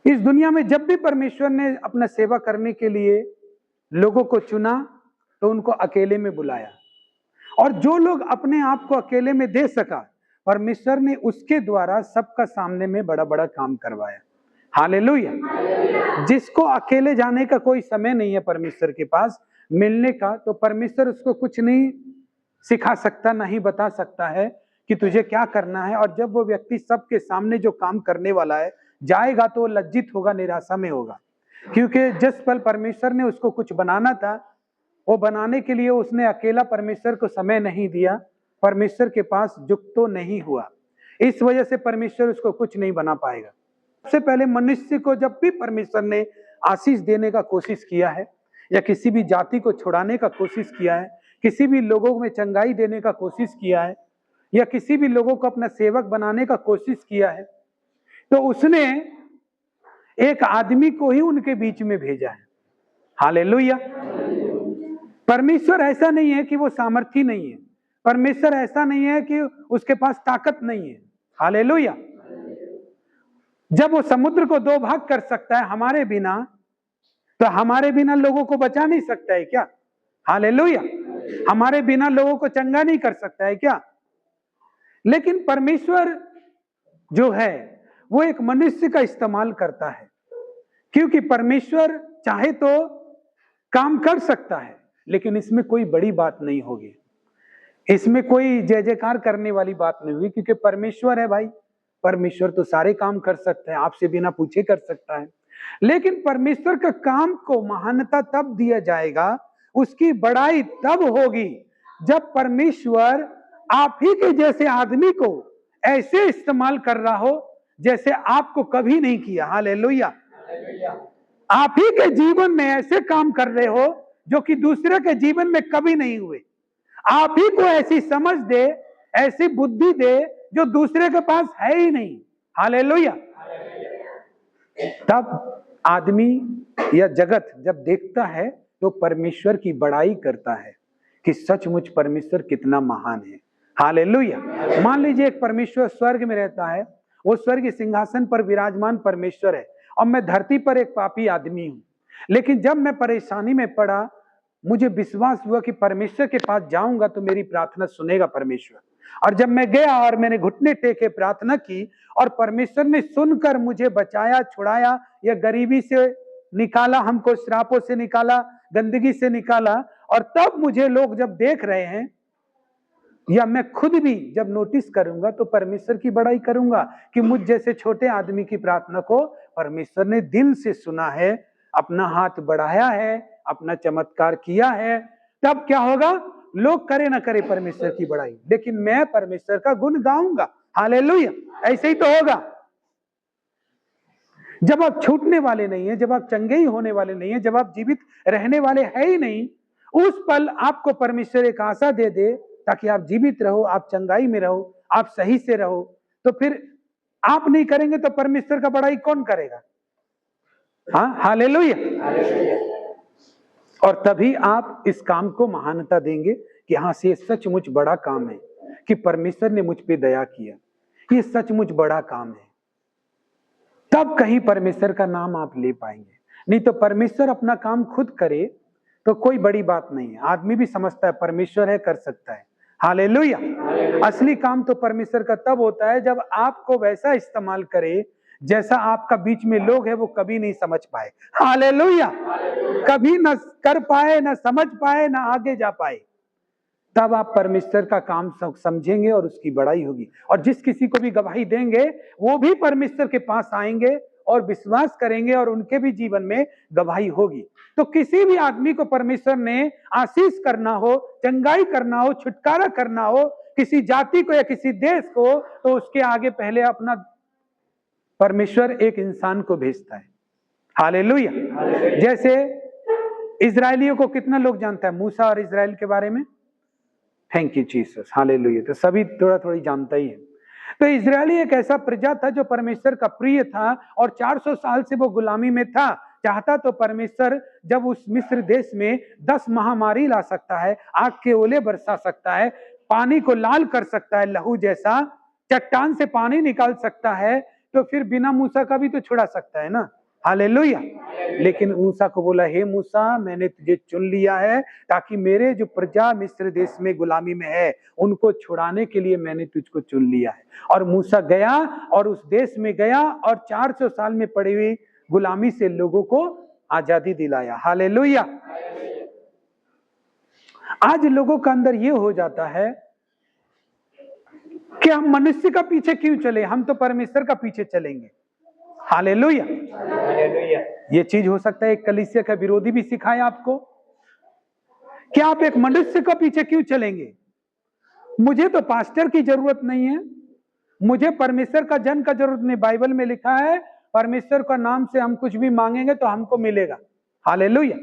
इस दुनिया में जब भी परमेश्वर ने अपना सेवा करने के लिए लोगों को चुना तो उनको अकेले में बुलाया, और जो लोग अपने आप को अकेले में दे सका परमेश्वर ने उसके द्वारा सबका सामने में बड़ा बड़ा काम करवाया। हालेलुया। जिसको अकेले जाने का कोई समय नहीं है परमेश्वर के पास मिलने का, तो परमेश्वर उसको कुछ नहीं सिखा सकता, नहीं बता सकता है कि तुझे क्या करना है। और जब वो व्यक्ति सबके सामने जो काम करने वाला है जाएगा तो वो लज्जित होगा, निराशा में होगा, क्योंकि जिस पल परमेश्वर ने उसको कुछ बनाना था वो बनाने के लिए उसने अकेला परमेश्वर को समय नहीं दिया, परमेश्वर के पास झुक तो नहीं हुआ, इस वजह से परमेश्वर उसको कुछ नहीं बना पाएगा। सबसे पहले मनुष्य को जब भी परमेश्वर ने आशीष देने का कोशिश किया है, या किसी भी जाति को छुड़ाने का कोशिश किया है, किसी भी लोगों में चंगाई देने का कोशिश किया है, या किसी भी लोगों को अपना सेवक बनाने का कोशिश किया है, तो उसने एक आदमी को ही उनके बीच में भेजा है। हालेलुया। परमेश्वर ऐसा नहीं है कि वो सामर्थी नहीं है, परमेश्वर ऐसा नहीं है कि उसके पास ताकत नहीं है। हालेलुया। जब वो समुद्र को दो भाग कर सकता है हमारे बिना, तो हमारे बिना लोगों को बचा नहीं सकता है क्या? हालेलुया। हमारे बिना लोगों को चंगा नहीं कर सकता है क्या? लेकिन परमेश्वर जो है वो एक मनुष्य का इस्तेमाल करता है, क्योंकि परमेश्वर चाहे तो काम कर सकता है, लेकिन इसमें कोई बड़ी बात नहीं होगी, इसमें कोई जय जयकार करने वाली बात नहीं होगी, क्योंकि परमेश्वर है भाई। परमेश्वर तो सारे काम कर सकते हैं, आपसे बिना पूछे कर सकता है। लेकिन परमेश्वर का काम को महानता तब दिया जाएगा, उसकी बड़ाई तब होगी जब परमेश्वर आप ही के जैसे आदमी को ऐसे इस्तेमाल कर रहा हो जैसे आपको कभी नहीं किया। हालेलुया। आप ही के जीवन में ऐसे काम कर रहे हो जो कि दूसरे के जीवन में कभी नहीं हुए। आप ही को ऐसी समझ दे, ऐसी बुद्धि दे जो दूसरे के पास है ही नहीं। हालेलुया। तब आदमी या जगत जब देखता है तो परमेश्वर की बड़ाई करता है कि सचमुच परमेश्वर कितना महान है। हालेलुया। मान लीजिए एक परमेश्वर स्वर्ग में रहता है, वो स्वर्ग सिंहासन पर विराजमान परमेश्वर है, और मैं धरती पर एक पापी आदमी हूं। लेकिन जब मैं परेशानी में पड़ा, मुझे विश्वास हुआ कि परमेश्वर के पास जाऊंगा तो मेरी प्रार्थना सुनेगा परमेश्वर। और जब मैं गया और मैंने घुटने टेके प्रार्थना की, और परमेश्वर ने सुनकर मुझे बचाया, छुड़ाया, या गरीबी से निकाला, हमको श्रापों से निकाला, गंदगी से निकाला, और तब मुझे लोग जब देख रहे हैं, या मैं खुद भी जब नोटिस करूंगा, तो परमेश्वर की बड़ाई करूंगा कि मुझ जैसे छोटे आदमी की प्रार्थना को परमेश्वर ने दिल से सुना है, अपना हाथ बढ़ाया है, अपना चमत्कार किया है। तब क्या होगा? लोग करे ना करे परमेश्वर की बड़ाई, लेकिन मैं परमेश्वर का गुण गाऊंगा। हालेलुया। ऐसे ही तो होगा। जब आप छूटने वाले नहीं है, जब आप चंगे ही होने वाले नहीं है, जब आप जीवित रहने वाले है ही नहीं, उस पल आपको परमेश्वर एक आशा दे दे ताकि आप जीवित रहो, आप चंगाई में रहो, आप सही से रहो, तो फिर आप नहीं करेंगे तो परमेश्वर का बड़ाई कौन करेगा? हाँ, हालेलुया। और तभी आप इस काम को महानता देंगे कि हाँ से सचमुच बड़ा काम है, कि परमेश्वर ने मुझ पे दया किया, ये सचमुच बड़ा काम है। तब कहीं परमेश्वर का नाम आप ले पाएंगे। नहीं तो परमेश्वर अपना काम खुद करे तो कोई बड़ी बात नहीं है। आदमी भी समझता है परमेश्वर है, कर सकता है। हालेलुया। असली काम तो परमेश्वर का तब होता है जब आपको वैसा इस्तेमाल करे जैसा आपका बीच में लोग है वो कभी नहीं समझ पाए। हालेलुया। कभी न कर पाए, न समझ पाए, न आगे जा पाए, तब आप परमेश्वर का काम समझेंगे और उसकी बड़ाई होगी। और जिस किसी को भी गवाही देंगे वो भी परमेश्वर के पास आएंगे और विश्वास करेंगे और उनके भी जीवन में गवाही होगी। तो किसी भी आदमी को परमेश्वर ने आशीष करना हो, चंगाई करना हो, छुटकारा करना हो, किसी जाति को या किसी देश को, तो उसके आगे पहले अपना परमेश्वर एक इंसान को भेजता है। हालेलुया। जैसे इजरायलियों को कितना लोग जानता है मूसा और इजराइल के बारे में? Thank you Jesus. हालेलुया। तो सभी थोड़ा थोड़ी जानता ही है। तो इजरायली एक ऐसा प्रजा था जो परमेश्वर का प्रिय था, और 400 साल से वो गुलामी में था। चाहता तो परमेश्वर जब उस मिस्र देश में 10 महामारी ला सकता है, आग के ओले बरसा सकता है, पानी को लाल कर सकता है लहू जैसा, चट्टान से पानी निकाल सकता है, तो फिर बिना मूसा का भी तो छुड़ा सकता है ना। हालेलुया। लेकिन मूसा को बोला, हे मूसा, मैंने तुझे चुन लिया है ताकि मेरे जो प्रजा मिस्र देश में गुलामी में है उनको छुड़ाने के लिए मैंने तुझको चुन लिया है। और मूसा गया और उस देश में गया और 400 साल में पड़ी हुई गुलामी से लोगों को आजादी दिलाया। हालेलुया। आज लोगों का अंदर ये हो जाता है कि हम मनुष्य का पीछे क्यों चले, हम तो परमेश्वर का पीछे चलेंगे। हालेलुया। ये चीज हो सकता है एक कलीसिया का विरोधी भी सिखाए आपको कि आप एक मनुष्य का पीछे क्यों चलेंगे। मुझे तो पास्टर की जरूरत नहीं है, मुझे परमेश्वर का जन का जरूरत नहीं। बाइबल में लिखा है परमेश्वर का नाम से हम कुछ भी मांगेंगे तो हमको मिलेगा। हालेलुया।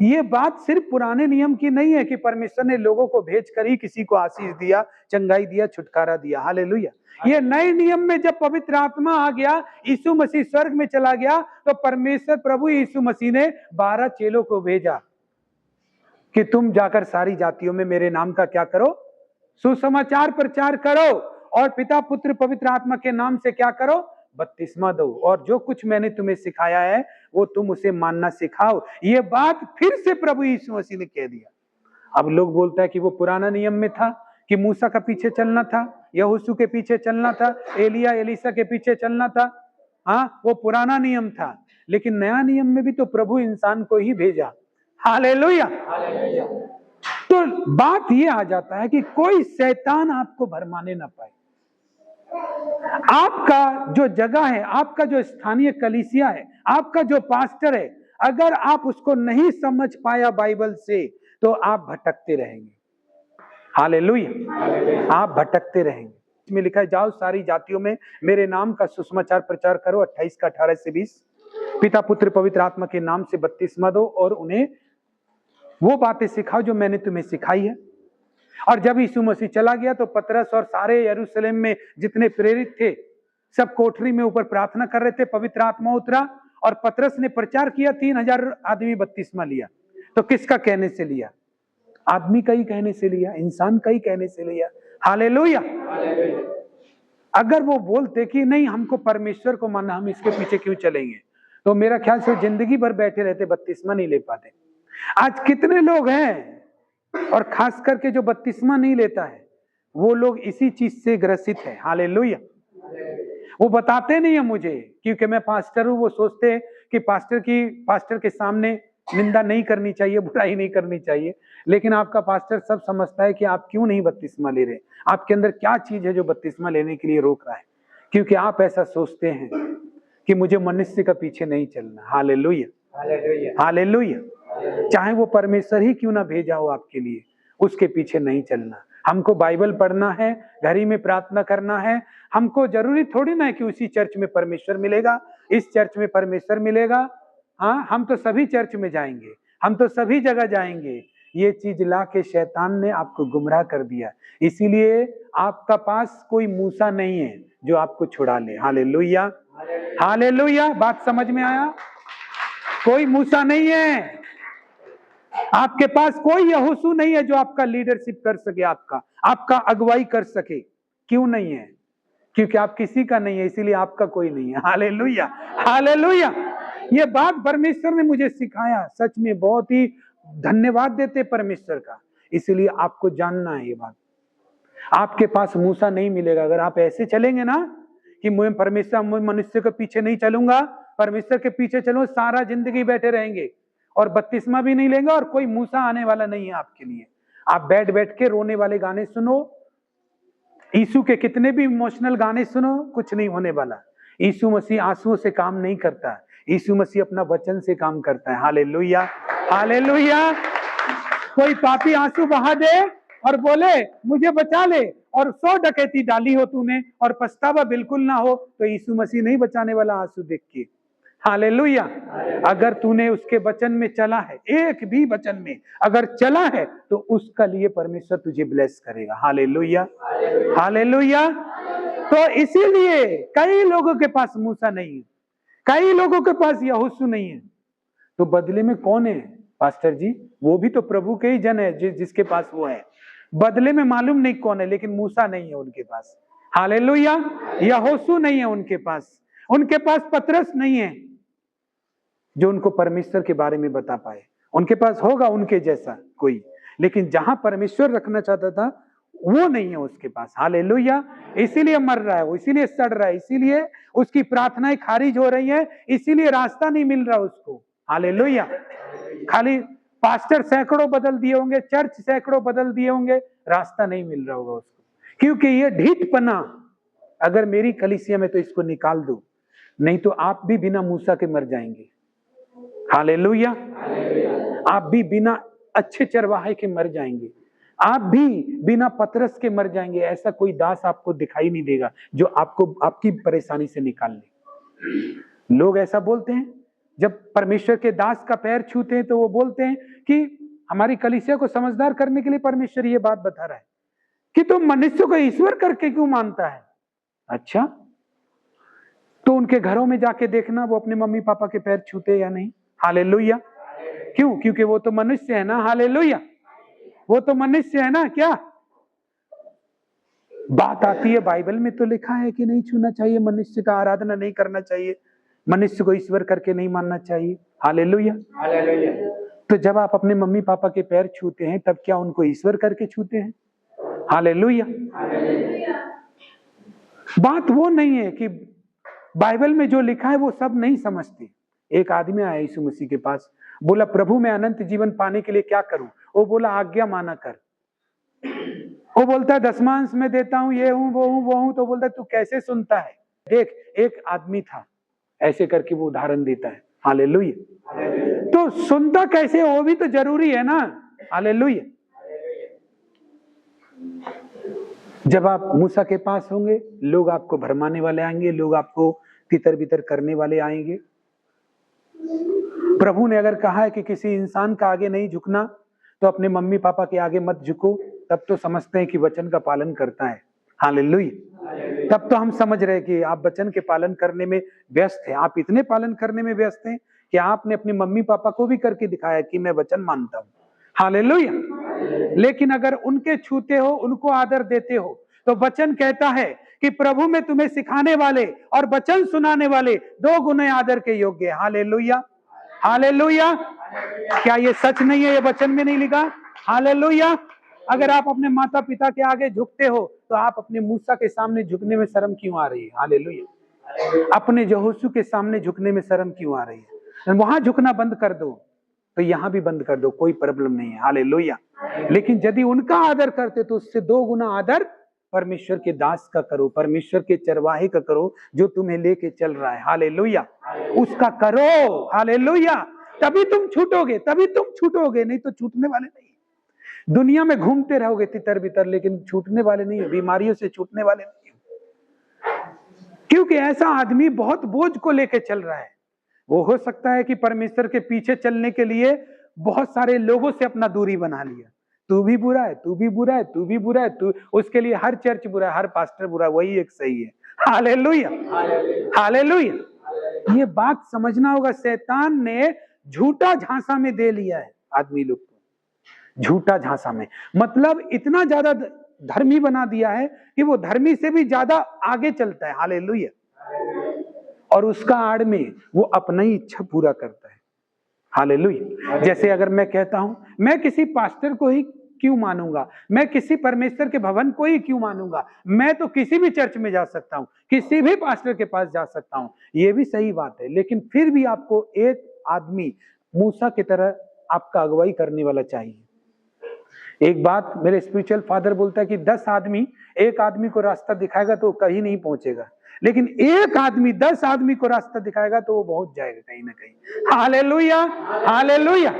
ये बात सिर्फ पुराने नियम की नहीं है कि परमेश्वर ने लोगों को भेजकर ही किसी को आशीष दिया, चंगाई दिया, छुटकारा दिया। हालेलुया। ये नए नियम में जब पवित्र आत्मा आ गया, यीशु मसीह स्वर्ग में चला गया, तो परमेश्वर प्रभु यीशु मसीह ने 12 चेलों को भेजा कि तुम जाकर सारी जातियों में मेरे नाम का क्या करो, सुसमाचार प्रचार करो, और पिता पुत्र पवित्र आत्मा के नाम से क्या करो, बपतिस्मा दो, और जो कुछ मैंने तुम्हें सिखाया है वो तुम उसे मानना सिखाओ। ये बात फिर से प्रभु यीशु मसीह ने कह दिया। अब लोग बोलता है कि वो पुराना नियम में था कि मूसा का पीछे चलना था, यहोशू के पीछे चलना था, एलिया एलीसा के पीछे चलना था। हाँ, वो पुराना नियम था, लेकिन नया नियम में भी तो प्रभु इंसान को ही भेजा। हालेलुया। तो बात ये आ जाता है कि कोई शैतान आपको भरमाने ना पाए। आपका जो जगह है, आपका जो स्थानीय कलीसिया है, आपका जो पास्टर है, अगर आप उसको नहीं समझ पाया बाइबल से तो आप भटकते रहेंगे। हालेलुया। आप भटकते रहेंगे। इसमें लिखा है जाओ सारी जातियों में मेरे नाम का सुसमाचार प्रचार करो, 28 का 18 से 20। पिता पुत्र पवित्र आत्मा के नाम से बपतिस्मा दो और उन्हें वो बातें सिखाओ जो मैंने तुम्हें सिखाई है। और जब यीशु मसीह चला गया तो पतरस और सारे यरूशलेम में जितने प्रेरित थे सब कोठरी में ऊपर प्रार्थना कर रहे थे। पवित्र आत्मा उतरा और पतरस ने प्रचार किया, 3000 आदमी बपतिस्मा लिया। तो किसका कहने से लिया? आदमी का ही कहने से लिया, इंसान का ही कहने से लिया। हालेलुया। अगर वो बोलते कि नहीं हमको परमेश्वर को मानना, हम इसके पीछे क्यों चलेंगे, तो मेरा ख्याल से जिंदगी भर बैठे रहते, बपतिस्मा नहीं ले पाते। आज कितने लोग हैं, और खास करके जो बपतिस्मा नहीं लेता है वो लोग इसी चीज से ग्रसित है। हालेलुया। वो बताते नहीं है मुझे क्योंकि मैं पास्टर हूं, वो सोचते हैं कि पास्टर के सामने निंदा नहीं करनी चाहिए, बुराई नहीं करनी चाहिए। लेकिन आपका पास्टर सब समझता है कि आप क्यों नहीं बपतिस्मा ले रहे, आपके अंदर क्या चीज है जो बपतिस्मा लेने के लिए रोक रहा है, क्योंकि आप ऐसा सोचते हैं कि मुझे मनुष्य का पीछे नहीं चलना। हालेलुया। हालेलुया। चाहे वो परमेश्वर ही क्यों ना भेजा हो आपके लिए, उसके पीछे नहीं चलना। हमको बाइबल पढ़ना है, घड़ी में प्रार्थना करना है। हमको जरूरी थोड़ी ना है कि उसी चर्च में परमेश्वर मिलेगा, इस चर्च में परमेश्वर मिलेगा। हाँ, हम तो सभी चर्च में जाएंगे, हम तो सभी जगह जाएंगे। ये चीज ला के शैतान ने आपको गुमराह कर दिया। इसीलिए आपका पास कोई मूसा नहीं है जो आपको छुड़ा ले। हालेलुया। हालेलुया। बात समझ में आया? कोई मूसा नहीं है आपके पास, कोई यहोशू नहीं है जो आपका लीडरशिप कर सके, आपका अगुवाई कर सके। क्यों नहीं है? क्योंकि आप किसी का नहीं है, इसीलिए आपका कोई नहीं है। हालेलुया। हालेलुया। ये बात परमेश्वर ने मुझे सिखाया, सच में बहुत ही धन्यवाद देते परमेश्वर का। इसीलिए आपको जानना है ये बात। आपके पास मूसा नहीं मिलेगा अगर आप ऐसे चलेंगे ना कि मैं परमेश्वर, मैं मनुष्य के पीछे नहीं चलूंगा, परमेश्वर के पीछे चलो, सारा जिंदगी बैठे रहेंगे और बपतिस्मा भी नहीं लेंगे और कोई मूसा आने वाला नहीं है आपके लिए। आप बैठ बैठ के रोने वाले गाने सुनो, यीशु के कितने भी इमोशनल गाने सुनो, कुछ नहीं होने वाला। यीशु मसीह आंसुओं से काम नहीं करता, यीशु मसीह अपना वचन से काम करता है। हालेलुया। हालेलुया। कोई पापी आंसू बहा दे और बोले मुझे बचा ले, और 100 डकैती डाली हो तूने और पछतावा बिल्कुल ना हो, तो यीशु मसीह नहीं बचाने वाला आंसू देख के। हालेलुया। अगर तूने उसके वचन में चला है, एक भी वचन में अगर चला है, तो उसका लिए परमेश्वर तुझे ब्लेस करेगा। हालेलुया। हालेलुया। तो इसीलिए कई लोगों के पास मूसा नहीं है, कई लोगों के पास यहोशू नहीं है। तो बदले में कौन है पास्टर जी? वो भी तो प्रभु के ही जन है जिसके पास वो है। बदले में मालूम नहीं कौन है, लेकिन मूसा नहीं है उनके पास। हालेलुया। यहोशू नहीं है उनके पास पतरस नहीं है जो उनको परमेश्वर के बारे में बता पाए। उनके पास होगा उनके जैसा कोई, लेकिन जहां परमेश्वर रखना चाहता था वो नहीं है उसके पास। हालेलुया। इसीलिए मर रहा है वो, इसीलिए सड़ रहा है, इसीलिए उसकी प्रार्थनाएं खारिज हो रही है, इसीलिए रास्ता नहीं मिल रहा उसको। हालेलुया। खाली पास्टर सैकड़ों बदल दिए होंगे, चर्च सैकड़ों बदल दिए होंगे, रास्ता नहीं मिल रहा होगा उसको, क्योंकि ये ढीठपना अगर मेरी कलीसिया में तो इसको निकाल दो, नहीं तो आप भी बिना मूसा के मर जाएंगे। हालेलुया। आप भी बिना अच्छे चरवाहे के मर जाएंगे, आप भी बिना पतरस के मर जाएंगे। ऐसा कोई दास आपको दिखाई नहीं देगा जो आपको आपकी परेशानी से निकाल ले। लोग ऐसा बोलते हैं, जब परमेश्वर के दास का पैर छूते हैं तो वो बोलते हैं कि हमारी कलीसिया को समझदार करने के लिए परमेश्वर ये बात बता रहा है कि तुम मनुष्य को ईश्वर करके क्यों मानता है। अच्छा, तो उनके घरों में जाके देखना वो अपने मम्मी पापा के पैर छूते या नहीं। हालेलुया। क्यों? क्योंकि वो तो मनुष्य है ना। हालेलुया। वो तो मनुष्य है ना। क्या बात आती है, बाइबल में तो लिखा है कि नहीं छूना चाहिए, मनुष्य का आराधना नहीं करना चाहिए, मनुष्य को ईश्वर करके नहीं मानना चाहिए। हालेलुया। तो जब आप अपने मम्मी पापा के पैर छूते हैं तब क्या उनको ईश्वर करके छूते हैं? हालेलुया। बात वो नहीं है कि बाइबल में जो लिखा है वो सब नहीं समझते। एक आदमी आया यीशु मसीह के पास, बोला प्रभु मैं अनंत जीवन पाने के लिए क्या करूं? वो बोला आज्ञा माना कर। वो बोलता है दशमांश में देता हूं, ये हूं वो हूं वो हूं। तो बोलता है तू कैसे सुनता है? देख एक आदमी था, ऐसे करके वो उदाहरण देता है। हालेलुया। तो सुनता कैसे वो भी तो जरूरी है ना। हालेलुया। जब आप मूसा के पास होंगे, लोग आपको भरमाने वाले आएंगे, लोग आपको तितर बितर करने वाले आएंगे। प्रभु ने अगर कहा है कि किसी इंसान का आगे नहीं झुकना, तो अपने मम्मी पापा के आगे मत झुको, तब तो समझते हैं कि वचन का पालन करता है। हालेलुया। तब तो हम समझ रहे हैं कि आप वचन के पालन करने में व्यस्त हैं। आप इतने पालन करने में व्यस्त हैं कि आपने अपनी मम्मी पापा को भी करके दिखाया कि मैं वचन मानता हूं। हालेलुया। लेकिन अगर उनके छूते हो, उनको आदर देते हो, तो वचन कहता है कि प्रभु में तुम्हें सिखाने वाले और वचन सुनाने वाले 2 गुने आदर के योग्य है। हालेलुया। हालेलुया। क्या ये सच नहीं है? ये वचन में नहीं लिखा? हालेलुया। अगर आप अपने माता पिता के आगे झुकते हो तो आप अपने मूसा के सामने झुकने में शर्म क्यों आ रही है? हालेलुया। अपने यहोशू के सामने झुकने में शर्म क्यों आ रही है? वहां झुकना बंद कर दो तो यहां भी बंद कर दो, कोई प्रॉब्लम नहीं है। हालेलुया। लेकिन यदि उनका आदर करते तो उससे 2 गुना आदर परमेश्वर के दास का करो, परमेश्वर के चरवाहे का करो जो तुम्हें लेके चल रहा है। हालेलुया। उसका करो। हालेलुया। तभी तुम छूटोगे, तभी तुम छूटोगे, नहीं तो छूटने वाले नहीं। दुनिया में घूमते रहोगे तितर बितर, लेकिन छूटने वाले नहीं है, बीमारियों से छूटने वाले नहीं है। क्योंकि ऐसा आदमी बहुत बोझ को लेके चल रहा है। वो हो सकता है कि परमेश्वर के पीछे चलने के लिए बहुत सारे लोगों से अपना दूरी बना लिया। तू भी बुरा है, तू भी बुरा है, तू भी बुरा है, तू, उसके लिए हर चर्च बुरा है, हर पास्टर बुरा है, वही एक सही है। हालेलुया। हालेलुया। ये बात समझना होगा। शैतान ने झूठा झांसा में दे लिया है आदमी लोग को। झूठा झांसा में मतलब इतना ज्यादा धर्मी बना दिया है कि वो धर्मी से भी ज्यादा आगे चलता है। हालेलुया। और उसका आड़ में वो अपना ही इच्छा पूरा करता है। हालेलुया। जैसे अगर मैं कहता हूं मैं किसी पास्टर को ही क्यों मानूंगा, मैं किसी परमेश्वर के भवन को ही क्यों मानूंगा, मैं तो किसी भी चर्च में जा सकता हूं, किसी भी पास्टर के पास जा सकता हूं, ये भी सही बात है। लेकिन फिर भी आपको एक आदमी मूसा की तरह आपका अगुवाई करने वाला चाहिए। एक बात मेरे स्पिरिचुअल फादर बोलता है कि 10 आदमी एक आदमी को रास्ता दिखाएगा तो कहीं नहीं पहुंचेगा, लेकिन एक आदमी 10 आदमी को रास्ता दिखाएगा तो वो पहुंच जाएगा कहीं ना कहीं। हालेलुया। हालेलुया।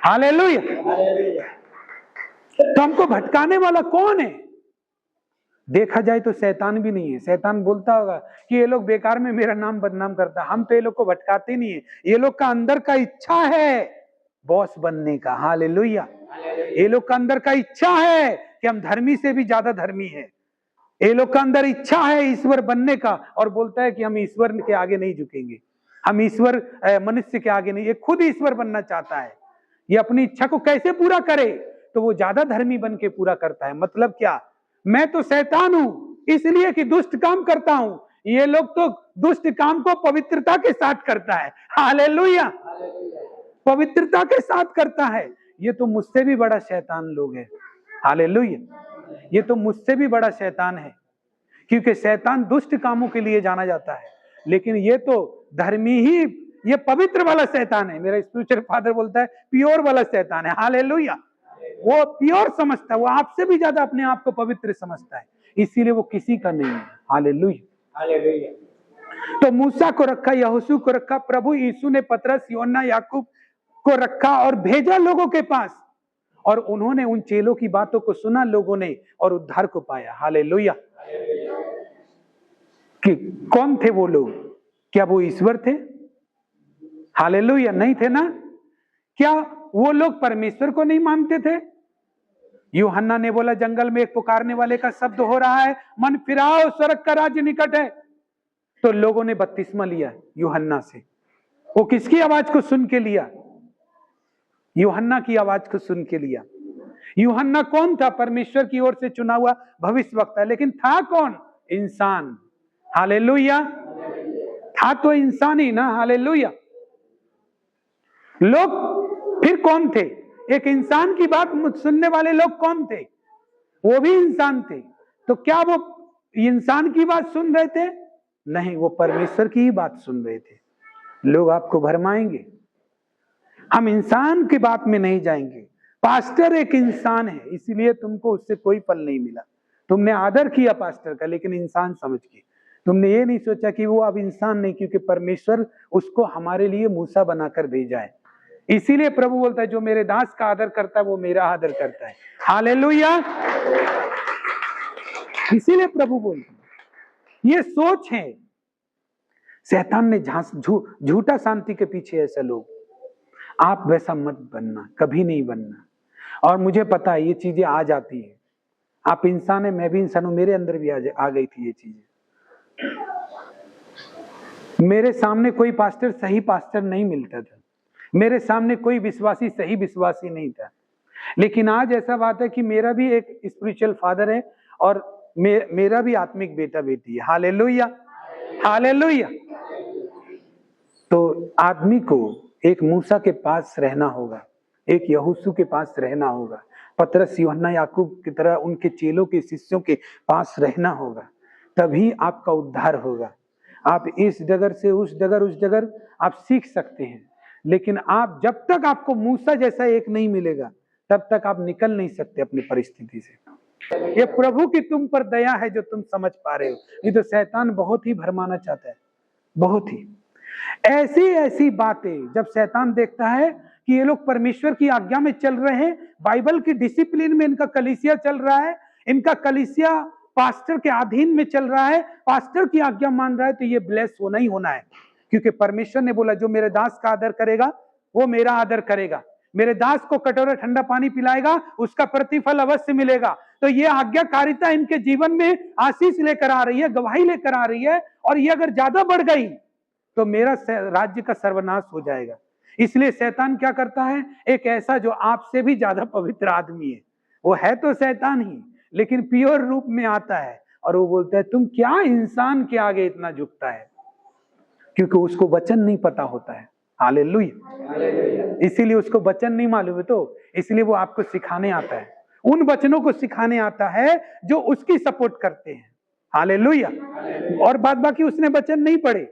हालेलुया। तो हमको भटकाने वाला कौन है? देखा जाए तो शैतान भी नहीं है। शैतान बोलता होगा कि ये लोग बेकार में मेरा नाम बदनाम करता है, हम तो ये लोग को भटकाते नहीं है। ये लोग का अंदर का इच्छा है बॉस बनने का। हालेलुया। ये लोग का अंदर का इच्छा है कि हम धर्मी से भी ज्यादा धर्मी है। ये लोग का अंदर इच्छा है ईश्वर बनने का, और बोलता है कि हम ईश्वर के आगे नहीं झुकेंगे, हम ईश्वर मनुष्य के आगे नहीं। ये खुद ईश्वर बनना चाहता है। ये अपनी इच्छा को कैसे पूरा करे? तो वो ज्यादा धर्मी बन के पूरा करता है। मतलब क्या? मैं तो शैतान हूं, इसलिए कि दुष्ट काम करता हूं। ये लोग तो दुष्ट काम को पवित्रता के साथ करता है। हालेलुया, पवित्रता के साथ करता है। ये तो मुझसे भी बड़ा शैतान लोग है। हालेलुया, ये तो मुझसे भी बड़ा शैतान है, क्योंकि शैतान दुष्ट कामों के लिए जाना जाता है, लेकिन ये तो धर्मी ही, ये पवित्र वाला शैतान है। मेरा स्पिरिचुअल फादर बोलता है प्योर वाला शैतान है। हालेलुया, वो प्योर समझता है, वो आपसे भी ज्यादा अपने आप को पवित्र समझता है, इसीलिए वो किसी का नहीं है। Hallelujah, hallelujah. तो मूसा को रखा, यहोशू को रखा, प्रभु यीशु ने पतरस, यूहन्ना, याकूब को रखा और भेजा लोगों के पास, और उन्होंने उन चेलों की बातों को सुना लोगों ने, और उद्धार को पाया। हालेलुया। कि कौन थे वो लोग? क्या वो ईश्वर थे? हालेलुया, नहीं थे ना। क्या वो लोग परमेश्वर को नहीं मानते थे? यूहन्ना ने बोला जंगल में एक पुकारने वाले का शब्द हो रहा है, मन फिराओ, स्वर्ग का राज्य निकट है। तो लोगों ने बपतिस्मा लिया यूहन्ना से। वो किसकी आवाज को सुन के लिया? यूहन्ना की आवाज को सुन के लिया। यूहन्ना कौन था? परमेश्वर की ओर से चुना हुआ भविष्यवक्ता, लेकिन था कौन? इंसान। हालेलुया, था तो इंसान ही ना। हालेलुया। लोग फिर कौन थे? एक इंसान की बात सुनने वाले लोग कौन थे? वो भी इंसान थे। तो क्या वो इंसान की बात सुन रहे थे? नहीं, वो परमेश्वर की ही बात सुन रहे थे। लोग आपको भरमाएंगे, हम इंसान की बात में नहीं जाएंगे। पास्टर एक इंसान है, इसलिए तुमको उससे कोई फल नहीं मिला। तुमने आदर किया पास्टर का, लेकिन इंसान समझ के तुमने ये नहीं सोचा कि वो अब इंसान नहीं, क्योंकि परमेश्वर उसको हमारे लिए मूसा बनाकर भेजा है। इसीलिए प्रभु बोलता है जो मेरे दास का आदर करता है वो मेरा आदर करता है। हालेलुया। इसीलिए प्रभु बोलता है, ये सोच है। शैतान ने झूठा शांति के पीछे ऐसे लोग, आप वैसा मत बनना, कभी नहीं बनना। और मुझे पता है ये चीजें आ जाती है। आप इंसान है, मैं भी इंसान हूं, मेरे अंदर भी आ गई थी ये चीजें। मेरे सामने कोई पास्टर सही पास्टर नहीं मिलता था, मेरे सामने कोई विश्वासी सही विश्वासी नहीं था। लेकिन आज ऐसा बात है कि मेरा भी एक स्पिरिचुअल फादर है और मेरा भी आत्मिक बेटा बेटी है। Hallelujah, hallelujah. तो आदमी को एक मूसा के पास रहना होगा, एक यहोशू के पास रहना होगा, पतरस, यूहन्ना, याकूब की तरह उनके चेलों के शिष्यों के पास रहना होगा, तभी आपका उद्धार होगा। आप इस डगर से उस डगर आप सीख सकते हैं, लेकिन आप जब तक आपको मूसा जैसा एक नहीं मिलेगा तब तक आप निकल नहीं सकते अपनी परिस्थिति से। ये प्रभु की तुम पर दया है जो तुम समझ पा रहे हो। ये तो शैतान बहुत ही भरमाना चाहता है, बहुत ही ऐसी बातें। जब शैतान देखता है कि ये लोग परमेश्वर की आज्ञा में चल रहे हैं, बाइबल की डिसिप्लिन में इनका कलीसिया चल रहा है, इनका कलीसिया पास्टर के अधीन में चल रहा है, पास्टर की आज्ञा मान रहा है, तो ये ब्लेस होना ही होना है। क्योंकि परमेश्वर ने बोला जो मेरे दास का आदर करेगा वो मेरा आदर करेगा, मेरे दास को कटोरा ठंडा पानी पिलाएगा उसका प्रतिफल अवश्य मिलेगा। तो ये आज्ञाकारिता इनके जीवन में आशीष लेकर आ रही है, गवाही लेकर आ रही है, और ये अगर ज्यादा बढ़ गई तो मेरा राज्य का सर्वनाश हो जाएगा। इसलिए शैतान क्या करता है, एक ऐसा जो आपसे भी ज्यादा पवित्र आदमी है, वो है तो शैतान ही लेकिन प्योर रूप में आता है, और वो बोलता है तुम क्या इंसान के आगे इतना झुकता है, क्योंकि उसको वचन नहीं पता होता है। हालेलुया। इसीलिए उसको वचन नहीं मालूम है, तो इसलिए वो आपको सिखाने आता है, उन वचनों को सिखाने आता है जो उसकी सपोर्ट करते हैं। हालेलुया। और बाद बाकी उसने वचन नहीं पढ़े,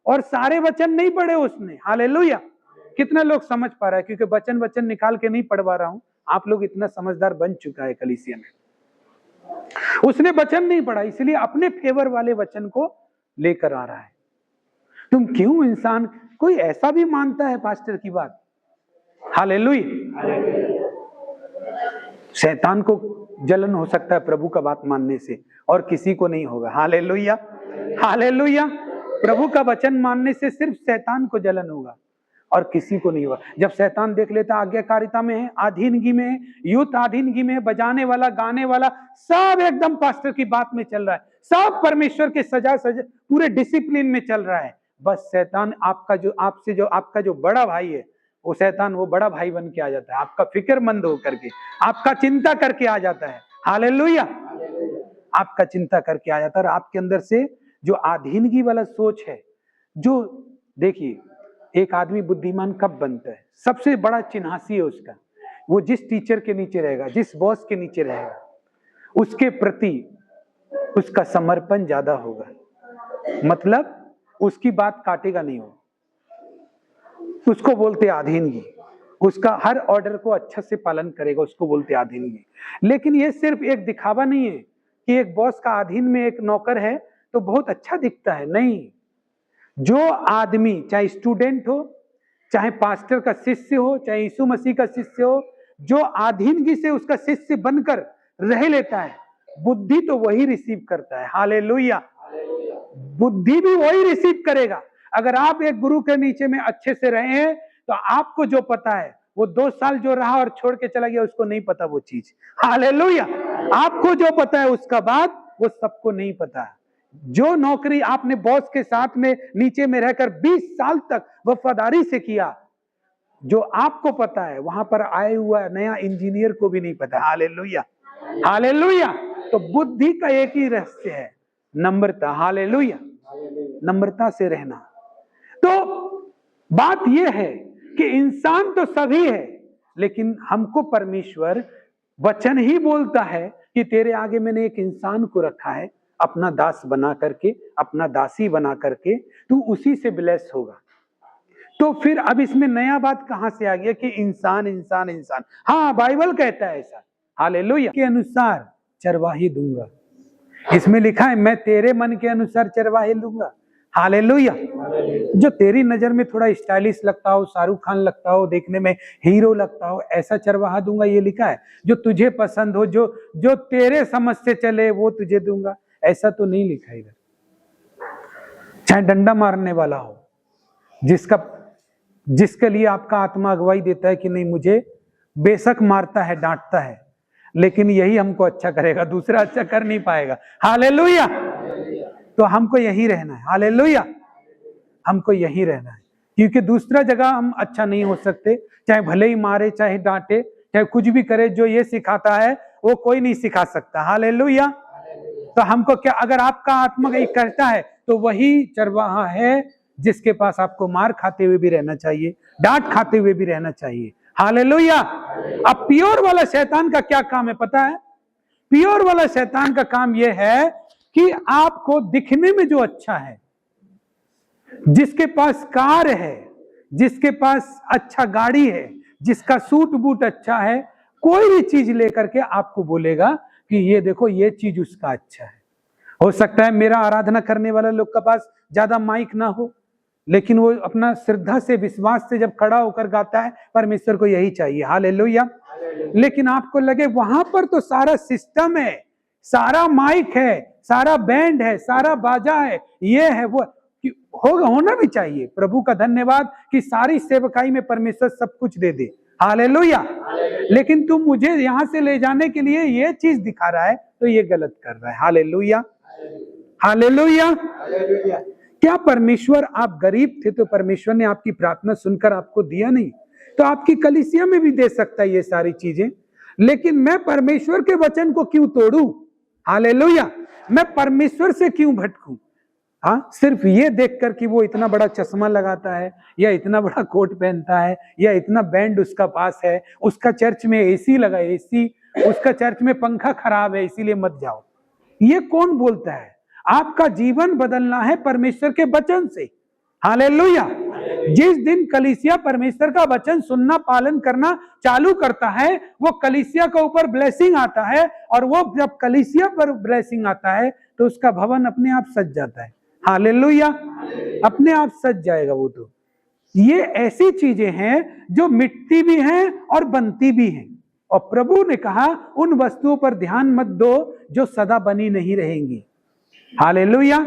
और सारे वचन नहीं पढ़े उसने। हालेलुया। कितना लोग समझ पा रहा है, क्योंकि वचन निकाल के नहीं पढ़वा रहा हूं, आप लोग इतना समझदार बन चुका है कलीसिया में। उसने वचन नहीं पढ़ा, इसलिए अपने फेवर वाले वचन को लेकर आ रहा है। तुम क्यों इंसान, कोई ऐसा भी मानता है पास्टर की बात? हालेलुया। शैतान को जलन हो सकता है प्रभु का बात मानने से, और किसी को नहीं होगा। Hallelujah, hallelujah. प्रभु का वचन मानने से सिर्फ शैतान को जलन होगा और किसी को नहीं होगा। जब शैतान देख लेता आज्ञाकारिता में है, अधीनगी में है, यूथ अधीनगी में है, बजाने वाला, गाने वाला, सब एकदम पास्टर की बात में चल रहा है, सब परमेश्वर के सजा पूरे डिसिप्लिन में चल रहा है, बस शैतान आपका जो बड़ा भाई है, वो शैतान वो बड़ा भाई बन के आ जाता है, आपका फिक्रमंद होकर के, आपका चिंता करके आ जाता है। हालेलुया। आपका चिंता करके आ जाता है। और आपके अंदर से जो अधीनगी वाला सोच है, जो देखिए एक आदमी बुद्धिमान कब बनता है? सबसे बड़ा चिन्हासी है उसका, वो जिस टीचर के नीचे रहेगा, जिस बॉस के नीचे रहेगा, उसके प्रति उसका समर्पण ज्यादा होगा, मतलब उसकी बात काटेगा नहीं हो, उसको बोलते अधीनगी। उसका हर ऑर्डर को अच्छा से पालन करेगा, उसको बोलते अधीनगी। लेकिन ये सिर्फ एक दिखावा नहीं है कि एक बॉस का अधीन में एक नौकर है तो बहुत अच्छा दिखता है, नहीं। जो आदमी, चाहे स्टूडेंट हो, चाहे पास्टर का शिष्य हो, चाहे यीशु मसीह का शिष्य हो, जो अधीनगी से उसका शिष्य बनकर रह लेता है, बुद्धि तो वही रिसीव करता है। हालेलुया। बुद्धि भी वही रिसीव करेगा। अगर आप एक गुरु के नीचे में अच्छे से रहे हैं तो आपको जो पता है, वो 2 साल जो रहा और छोड़ के चला गया उसको नहीं पता वो चीज। हालेलुया। आपको जो पता है उसका बाद वो सबको नहीं पता। जो नौकरी आपने बॉस के साथ में नीचे में रहकर 20 साल तक वफादारी से किया, जो आपको पता है, वहां पर आए हुआ नया इंजीनियर को भी नहीं पता। Hallelujah, hallelujah. तो बुद्धि का एक ही रहस्य है, नम्रता। हालेलुया, नम्रता से रहना। तो बात यह है कि इंसान तो सभी है, लेकिन हमको परमेश्वर वचन ही बोलता है कि तेरे आगे मैंने एक इंसान को रखा है, अपना दास बना करके, अपना दासी बना करके, तू उसी से ब्लेस होगा। तो फिर अब इसमें नया बात कहां से आ गया कि इंसान इंसान इंसान? हाँ, बाइबल कहता है ऐसा। हालेलुया। के अनुसार चरवाही दूंगा, इसमें लिखा है मैं तेरे मन के अनुसार चरवाही दूंगा। हालेलुया। जो तेरी नजर में थोड़ा स्टाइलिश लगता हो, शाहरुख खान लगता हो, देखने में हीरो लगता हो, ऐसा चरवाहा दूंगा, ये लिखा है। जो तुझे पसंद हो, जो तेरे समझ से चले, वो तुझे दूंगा, ऐसा तो नहीं लिखा इधर। चाहे डंडा मारने वाला हो, जिसके लिए आपका आत्मा अगुवाई देता है कि नहीं, मुझे बेशक मारता है, डांटता है, लेकिन यही हमको अच्छा करेगा, दूसरा अच्छा कर नहीं पाएगा। हालेलुया। तो हमको यही रहना है। हालेलुया, हमको यही रहना है, क्योंकि दूसरा जगह हम अच्छा नहीं हो सकते। चाहे भले ही मारे, चाहे डांटे, चाहे कुछ भी करे, जो ये सिखाता है वो कोई नहीं सिखा सकता। हालेलुया। तो हमको क्या, अगर आपका आत्मा ये करता है तो वही चरवाहा है जिसके पास आपको मार खाते हुए भी रहना चाहिए, डांट खाते हुए भी रहना चाहिए। हालेलुया। अब प्योर वाला शैतान का क्या काम है पता है? प्योर वाला शैतान का काम यह है कि आपको दिखने में जो अच्छा है, जिसके पास कार है, जिसके पास अच्छा गाड़ी है, जिसका सूट बूट अच्छा है, कोई भी चीज लेकर के आपको बोलेगा कि ये देखो, ये चीज उसका अच्छा है। हो सकता है मेरा आराधना करने वाला लोग के पास ज्यादा माइक ना हो, लेकिन वो अपना श्रद्धा से, विश्वास से जब खड़ा होकर गाता है, परमेश्वर को यही चाहिए। हालेलुया। लेकिन आपको लगे वहां पर तो सारा सिस्टम है, सारा माइक है, सारा बैंड है, सारा बाजा है, ये है वो, होना भी चाहिए। प्रभु का धन्यवाद कि सारी सेवकाई में परमेश्वर सब कुछ दे दे। हालेलुया। लेकिन तुम मुझे यहां से ले जाने के लिए ये चीज दिखा रहा है, तो ये गलत कर रहा है। Hallelujah, hallelujah. क्या परमेश्वर, आप गरीब थे तो परमेश्वर ने आपकी प्रार्थना सुनकर आपको दिया नहीं? तो आपकी कलीसिया में भी दे सकता है ये सारी चीजें, लेकिन मैं परमेश्वर के वचन को क्यों तोड़ूं? हालेलुया। मैं परमेश्वर से क्यों भटकूं? हाँ, सिर्फ ये देखकर कि वो इतना बड़ा चश्मा लगाता है, या इतना बड़ा कोट पहनता है, या इतना बैंड उसका पास है, उसका चर्च में एसी लगा, एसी, उसका चर्च में पंखा खराब है, इसीलिए मत जाओ। ये कौन बोलता है? आपका जीवन बदलना है परमेश्वर के वचन से। हालेलुया। जिस दिन कलीसिया परमेश्वर का वचन सुनना, पालन करना चालू करता है, वो कलीसिया के ऊपर ब्लेसिंग आता है, और वो जब कलीसिया पर ब्लेसिंग आता है तो उसका भवन अपने आप सज जाता है। हालेलुया। अपने आप सज जाएगा वो। तो ये ऐसी चीजें हैं जो मिटती भी हैं और बनती भी हैं, और प्रभु ने कहा उन वस्तुओं पर ध्यान मत दो जो सदा बनी नहीं रहेंगी। हालेलुया।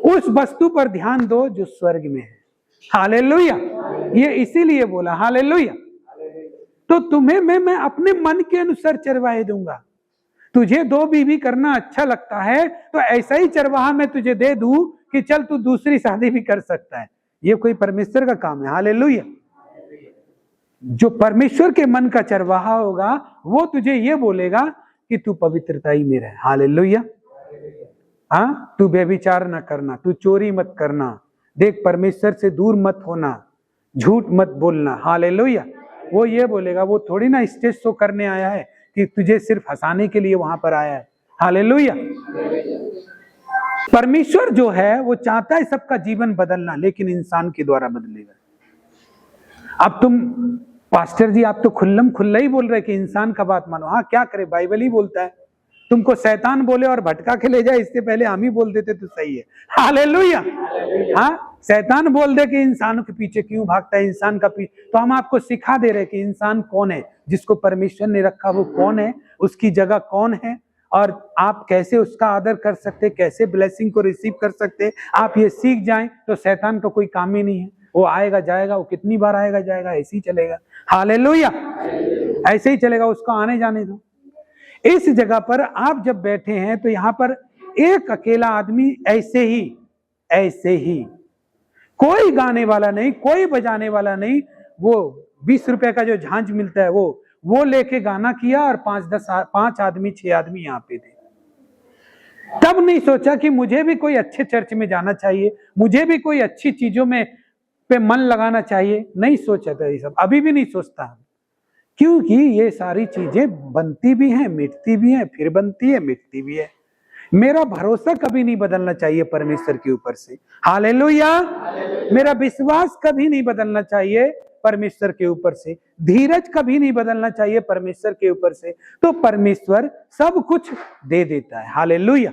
उस वस्तु पर ध्यान दो जो स्वर्ग में है। हालेलुया। ये इसीलिए बोला। हालेलुया। तो तुम्हें मैं अपने मन के अनुसार चरवाहे दूंगा। तुझे 2 बीवी करना अच्छा लगता है तो ऐसा ही चरवाहा मैं तुझे दे दूं कि चल तू दूसरी शादी भी कर सकता है। ये कोई परमेश्वर का काम है? हालेलुया। जो परमेश्वर के मन का चरवाहा होगा वो तुझे ये बोलेगा कि तू पवित्रता ही में रहे। हालेलुया। हाँ, तू व्यभिचार न करना, तू चोरी मत करना, देख परमेश्वर से दूर मत होना, झूठ मत बोलना। हालेलुया। वो ये बोलेगा, वो थोड़ी ना स्टेज शो करने आया है कि तुझे सिर्फ हंसाने के लिए वहां पर आया है। हालेलुया। परमेश्वर जो है वो चाहता है सबका जीवन बदलना, लेकिन इंसान के द्वारा बदलेगा। अब तुम पास्टर जी आप तो खुल्लम खुल्ला ही बोल रहे कि इंसान का बात मानो। हाँ, क्या करे, बाइबल ही बोलता है। तुमको शैतान बोले और भटका के ले जाए, इससे पहले हम ही बोल देते तो सही है। हालेलुया। हाँ, शैतान बोल दे कि इंसान के पीछे क्यों भागता है, इंसान का पीछे, तो हम आपको सिखा दे रहे कि इंसान कौन है, जिसको परमेश्वर ने रखा वो कौन है, उसकी जगह कौन है, और आप कैसे उसका आदर कर सकते, कैसे ब्लेसिंग को रिसीव कर सकते। आप ये सीख जाएं तो शैतान का कोई काम ही नहीं है। वो आएगा जाएगा, वो कितनी बार आएगा जाएगा, ऐसे ही चलेगा। हालेलुया। ऐसे ही चलेगा, उसको आने जाने दो। इस जगह पर आप जब बैठे हैं तो यहाँ पर एक अकेला आदमी ऐसे ही, कोई गाने वाला नहीं, कोई बजाने वाला नहीं, वो 20 रुपए का जो झांझ मिलता है वो लेके गाना किया, और 5 आदमी 6 आदमी यहाँ पे थे। तब नहीं सोचा कि मुझे भी कोई अच्छे चर्च में जाना चाहिए, मुझे भी कोई अच्छी चीजों में पे मन लगाना चाहिए। नहीं सोचा था ये सब, अभी भी नहीं सोचता, क्योंकि ये सारी चीजें बनती भी हैं, मिटती भी हैं, फिर बनती है, मिटती भी है। मेरा भरोसा कभी नहीं बदलना चाहिए परमेश्वर के ऊपर से। हालेलुया। मेरा विश्वास कभी नहीं बदलना चाहिए परमेश्वर के ऊपर से, धीरज कभी नहीं बदलना चाहिए परमेश्वर के ऊपर से। तो परमेश्वर सब कुछ दे देता है। हालेलुया।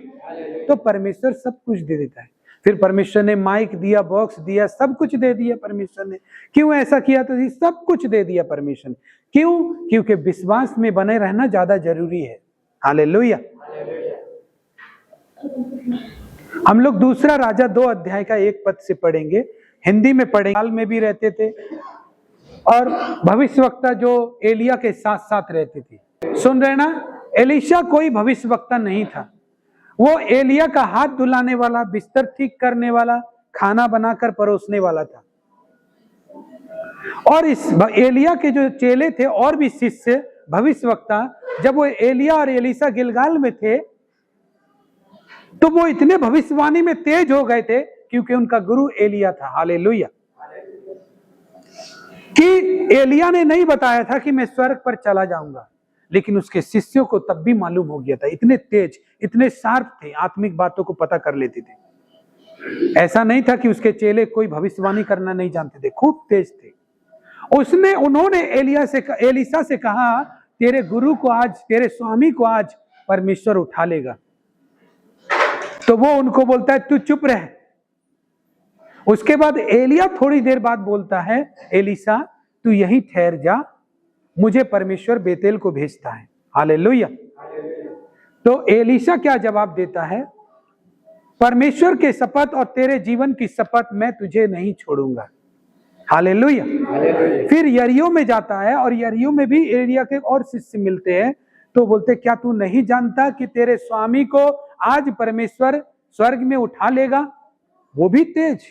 तो परमेश्वर सब कुछ दे देता है। फिर परमेश्वर ने माइक दिया, बॉक्स दिया, सब कुछ दे दिया परमेश्वर ने। क्यों ऐसा किया? तो सब कुछ दे दिया परमेश्वर ने। क्यों? क्योंकि विश्वास में बने रहना ज्यादा जरूरी है। हालेलुया। हम लोग दूसरा राजा 2 अध्याय का 1 पद से पढ़ेंगे, हिंदी में पढ़ेंगे। काल में भी रहते थे और भविष्यवक्ता जो एलिया के साथ साथ रहते थे। सुन रहे ना? एलीशा कोई भविष्यवक्ता नहीं था, वो एलिया का हाथ धुलाने वाला, बिस्तर ठीक करने वाला, खाना बनाकर परोसने वाला था। और इस एलिया के जो चेले थे और भी शिष्य भविष्यवक्ता, जब वो एलिया और एलीशा गिलगाल में थे तो वो इतने भविष्यवाणी में तेज हो गए थे क्योंकि उनका गुरु एलिया था। हालेलुया। कि एलिया ने नहीं बताया था कि मैं स्वर्ग पर चला जाऊंगा, लेकिन उसके शिष्यों को तब भी मालूम हो गया था। इतने तेज, इतने शार्प थे, आत्मिक बातों को पता कर लेते थे। ऐसा नहीं था कि उसके चेले कोई भविष्यवाणी करना नहीं जानते थे, खूब तेज थे। उन्होंने एलीशा से कहा, तेरे गुरु को आज, तेरे स्वामी को आज परमेश्वर उठा लेगा। तो वो उनको बोलता है, तू चुप रह। उसके बाद एलिया थोड़ी देर बाद बोलता है, एलीशा तू यहीं ठहर जा, मुझे परमेश्वर बेतेल को भेजता है। हालेलुया। तो एलीशा क्या जवाब देता है? परमेश्वर के शपथ और तेरे जीवन की शपथ, मैं तुझे नहीं छोड़ूंगा। हालेलुया। फिर यरीहो में जाता है और यरीहो में भी एलिया के और शिष्य मिलते हैं। तो बोलते, क्या तू नहीं जानता कि तेरे स्वामी को आज परमेश्वर स्वर्ग में उठा लेगा? वो भी तेज,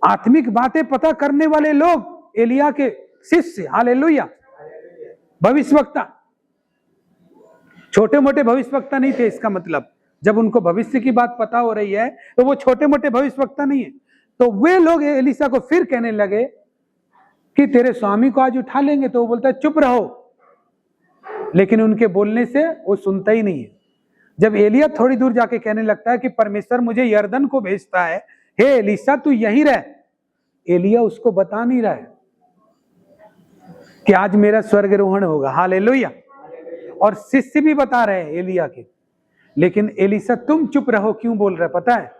आत्मिक बातें पता करने वाले लोग, एलिया के शिष्य। हालेलुया। भविष्यवक्ता, छोटे मोटे भविष्यवक्ता नहीं थे। इसका मतलब जब उनको भविष्य की बात पता हो रही है तो वो छोटे मोटे भविष्यवक्ता नहीं है। तो वे लोग एलीशा को फिर कहने लगे कि तेरे स्वामी को आज उठा लेंगे। तो वो बोलता है, चुप रहो। लेकिन उनके बोलने से वो सुनता ही नहीं है। जब एलिया थोड़ी दूर जाके कहने लगता है कि परमेश्वर मुझे यरदन को भेजता है, हे एलीशा तू यहीं रह, एलिया उसको बता नहीं रहा है कि आज मेरा स्वर्गारोहण होगा। हालेलुया। और शिष्य भी बता रहे हैं एलिया के, लेकिन एलीशा तुम चुप रहो। क्यों बोल रहे पता है?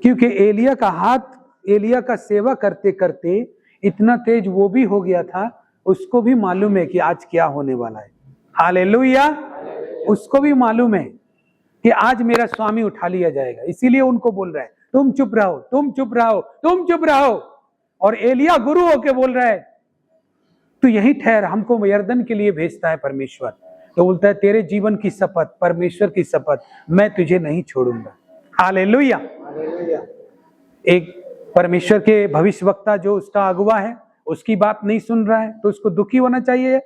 क्योंकि एलिया का हाथ, एलिया का सेवा करते करते इतना तेज वो भी हो गया था, उसको भी मालूम है कि आज क्या होने वाला है। हालेलुया। उसको भी मालूम है कि आज मेरा स्वामी उठा लिया जाएगा, इसीलिए उनको बोल रहा है, तुम चुप रहो, तुम चुप रहो, तुम चुप रहो। और एलिया गुरु होके बोल रहा है, तू यहीं ठहर, हमको यरदन के लिए भेजता है परमेश्वर। तो बोलता है, तेरे जीवन की शपथ, परमेश्वर की शपथ, मैं तुझे नहीं छोड़ूंगा। हालेलुया। एक परमेश्वर के भविष्यवक्ता जो उसका अगुवा है, उसकी बात नहीं सुन रहा है तो उसको दुखी होना चाहिए?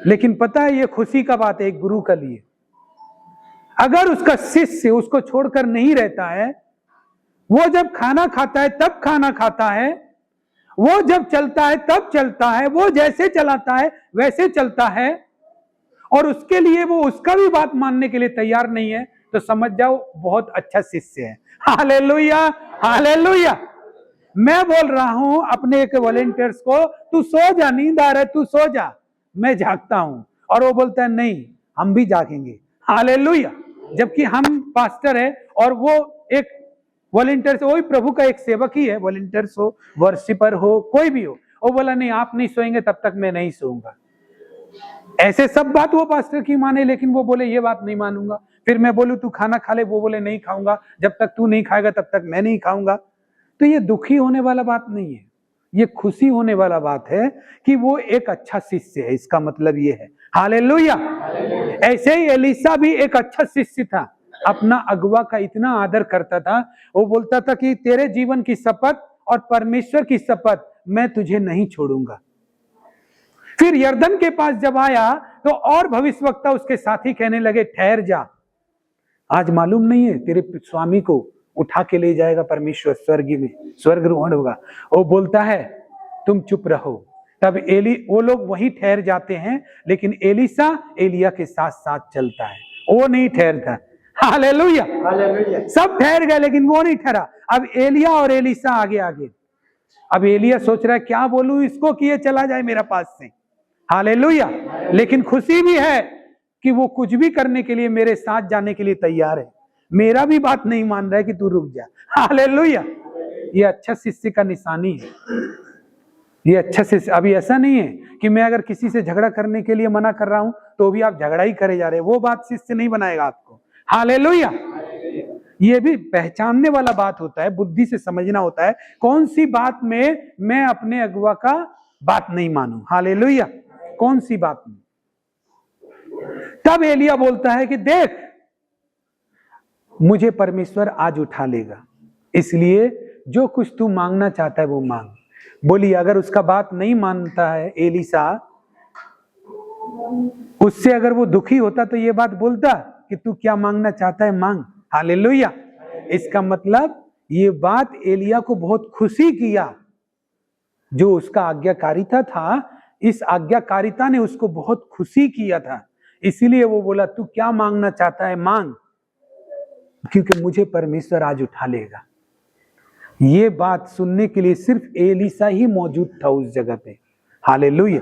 लेकिन पता है ये खुशी का बात है एक गुरु के लिए, अगर उसका शिष्य उसको छोड़कर नहीं रहता है, वो जब खाना खाता है तब खाना खाता है, वो जब चलता है तब चलता है, वो जैसे चलाता है वैसे चलता है, और उसके लिए वो उसका भी बात मानने के लिए तैयार नहीं है, तो समझ जाओ बहुत अच्छा शिष्य है। Hallelujah, hallelujah. मैं बोल रहा हूं अपने एक वॉलंटियर्स को, तू सो जा, नींद आ रहा है तू सो जा, मैं जागता हूं, और वो बोलता है नहीं हम भी जागेंगे। हालेलुया। जबकि हम पास्टर है और वो एक वॉलंटियर्स, वही प्रभु का एक सेवक ही है, वॉलंटियर्स हो, वर्शिपर हो, कोई भी हो, वो बोला नहीं आप नहीं सोएंगे तब तक मैं नहीं सोऊंगा। ऐसे सब बात वो पास्टर की माने, लेकिन वो बोले ये बात नहीं मानूंगा। फिर मैं बोलूं तू खाना खा ले, वो बोले नहीं खाऊंगा, जब तक तू नहीं खाएगा तब तक मैं नहीं खाऊंगा। तो ये दुखी होने वाला बात नहीं है, ये खुशी होने वाला बात है कि वो एक अच्छा शिष्य है, इसका मतलब ये है। हालेलुया। ऐसे ही एलीशा भी एक अच्छा शिष्य था, अपना अगुआ का इतना आदर करता था, वो बोलता था कि तेरे जीवन की शपथ और परमेश्वर की शपथ मैं तुझे नहीं छोड़ूंगा। फिर यरदन के पास जब आया तो और भविष्यवक्ता उसके साथी कहने लगे ठहर जा, आज मालूम नहीं है तेरे स्वामी को उठा के ले जाएगा परमेश्वर, स्वर्ग में स्वर्गारोहण होगा। वो बोलता है तुम चुप रहो। तब वो लोग वहीं ठहर जाते हैं, लेकिन एलीशा एलिया के साथ साथ चलता है, वो नहीं ठहरता। Hallelujah, hallelujah. सब ठहर गए लेकिन वो नहीं ठहरा। अब एलिया और एलीशा आगे आगे। अब एलिया सोच रहा है क्या बोलूं इसको कि ये चला जाए मेरा पास से। हालेलुया। लेकिन खुशी भी है कि वो कुछ भी करने के लिए मेरे साथ जाने के लिए तैयार है, मेरा भी बात नहीं मान रहा है कि तू रुक जा। हालेलुया। ये अच्छा शिष्य का निशानी है, ये अच्छा शिष्य। अभी ऐसा नहीं है कि मैं अगर किसी से झगड़ा करने के लिए मना कर रहा हूं तो भी आप झगड़ा ही करे जा रहे हैं, वो बात शिष्य नहीं बनाएगा आपको। हालेलुया। ये भी पहचानने वाला बात होता है, बुद्धि से समझना होता है कौन सी बात में मैं अपने अगुआ का बात नहीं मानूं। हालेलुया, कौन सी बात में। तब एलिया बोलता है कि देख मुझे परमेश्वर आज उठा लेगा, इसलिए जो कुछ तू मांगना चाहता है वो मांग। बोली अगर उसका बात नहीं मानता है एलीशा, उससे अगर वो दुखी होता तो ये बात बोलता कि तू क्या मांगना चाहता है मांग। हालेलुया। इसका मतलब ये बात एलिया को बहुत खुशी किया, जो उसका आज्ञाकारिता था, इस आज्ञाकारिता ने उसको बहुत खुशी किया था, इसीलिए वो बोला तू क्या मांगना चाहता है मांग, क्योंकि मुझे परमेश्वर आज उठा लेगा। ये बात सुनने के लिए सिर्फ एलीशा ही मौजूद था उस जगह पे। हालेलुया।